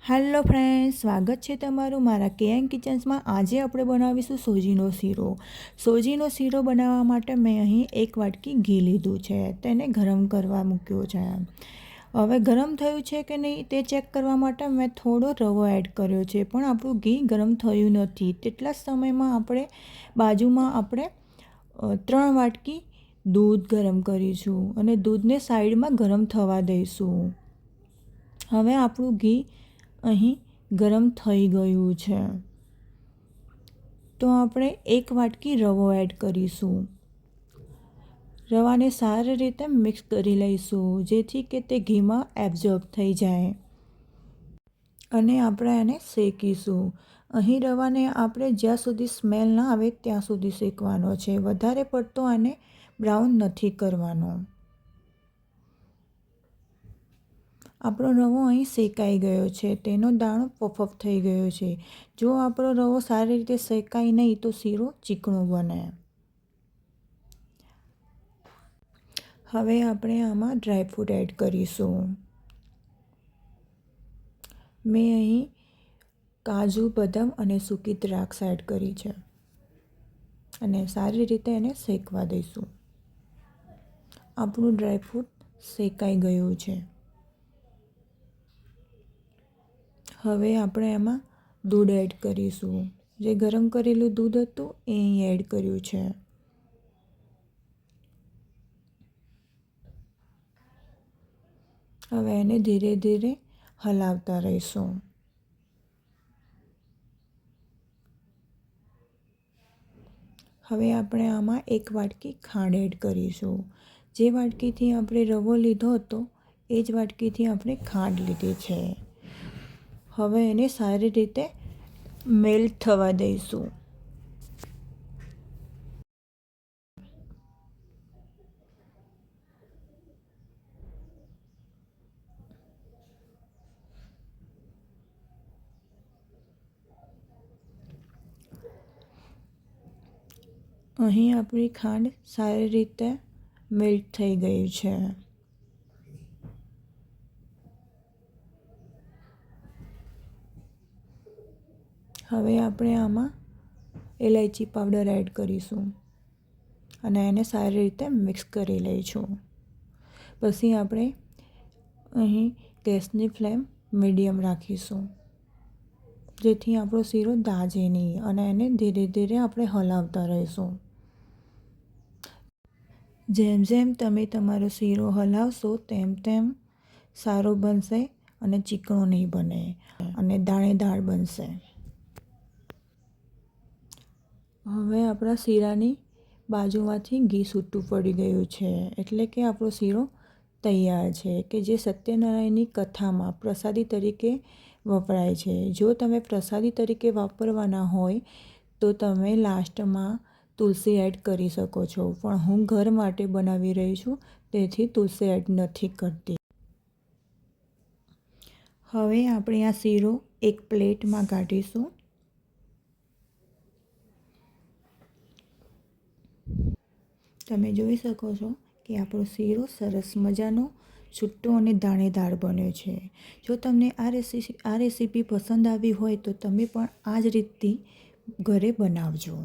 Hello friends, સ્વાગત છે તમારું મારા કેએન કિચન્સમાં। આજે આપણે બનાવીશું સોજીનો શીરો। સોજીનો શીરો બનાવવા માટે મેં અહીં 1 વાટકી ઘી લીધું છે, તેને ગરમ કરવા મૂક્યો છે। હવે ગરમ થયું છે કે નહીં તે ચેક કરવા માટે મેં થોડો રવો એડ કર્યો છે, પણ આપણું ઘી ગરમ થયું નથી। તેટલા સમયમાં આપણે બાજુમાં 3 વાટકી દૂધ ગરમ કરીશું અને દૂધને સાઈડમાં ગરમ થવા દઈશું। હવે આપણું ઘી અહીં ગરમ થઈ ગયું છે, તો આપણે 1 વાટકી રવો એડ કરીશું। રવાને સારી રીતે મિક્સ કરી લઈશું, જેથી કે તે ઘીમાં એબ્ઝોર્બ થઈ જાય અને આપણે એને શેકીશું। અહીં રવાને આપણે જ્યાં સુધી સ્મેલ ના આવે ત્યાં સુધી શેકવાનો છે, વધારે પડતો આને બ્રાઉન નથી કરવાનો। આપણો રવો અહીં શેકાઈ ગયો છે, તેનો દાણો પફઅપ થઈ ગયો છે। જો આપણો રવો સારી રીતે શેકાય નહીં તો શીરો ચીકણો બને। હવે આપણે આમાં ડ્રાયફ્રૂટ એડ કરીશું। મેં અહીં કાજુ, બદામ અને સૂકી દ્રાક્ષ એડ કરી છે અને સારી રીતે એને શેકવા દઈશું। આપણું ડ્રાયફ્રૂટ શેકાઈ ગયું છે। હવે આપણે એમાં દૂધ એડ કરીશું। જે ગરમ કરેલું દૂધ હતું એ અહીં એડ કર્યું છે। હવે એને ધીરે ધીરે હલાવતા રહીશું। હવે આપણે આમાં 1 વાટકી ખાંડ એડ કરીશું। જે વાટકીથી આપણે રવો લીધો હતો એ જ વાટકીથી આપણે ખાંડ લીધી છે। હવે એને સારી રીતે મેલ્ટ થવા દઈશું। અહીં આપણી ખાંડ સારી રીતે મેલ્ટ થઈ ગઈ છે। હવે આપણે આમાં ઇલાયચી પાવડર એડ કરીશું અને એને સારી રીતે મિક્સ કરી લઈશું। પછી આપણે અહીં ગેસની ફ્લેમ મીડિયમ રાખીશું, જેથી આપણો શીરો દાઝે નહીં અને એને ધીરે ધીરે આપણે હલાવતા રહીશું। જેમ જેમ તમે તમારો શીરો હલાવશો તેમ તેમ સારો બનશે અને ચીકણો નહીં બને અને દાણેદાર બનશે। હવે આપણા શીરાની બાજુમાંથી ઘી છૂટું પડી ગયું છે, એટલે કે આપણો શીરો તૈયાર છે, કે જે સત્યનારાયણની કથામાં પ્રસાદી તરીકે વપરાય છે। જો તમે પ્રસાદી તરીકે વાપરવાના હોય તો તમે લાસ્ટમાં તુલસી એડ કરી શકો છો, પણ હું ઘર માટે બનાવી રહી છું તેથી તુલસી એડ નથી કરતી। હવે આપણે આ શીરો એક પ્લેટમાં કાઢીશું। તમે જોઈ શકો છો કે આપણો શીરો સરસ મજાનો છૂટો અને દાણેદાર બન્યો છે। જો તમને આ રેસીપી પસંદ આવી હોય તો તમે પણ આ જ રીતથી ઘરે બનાવજો।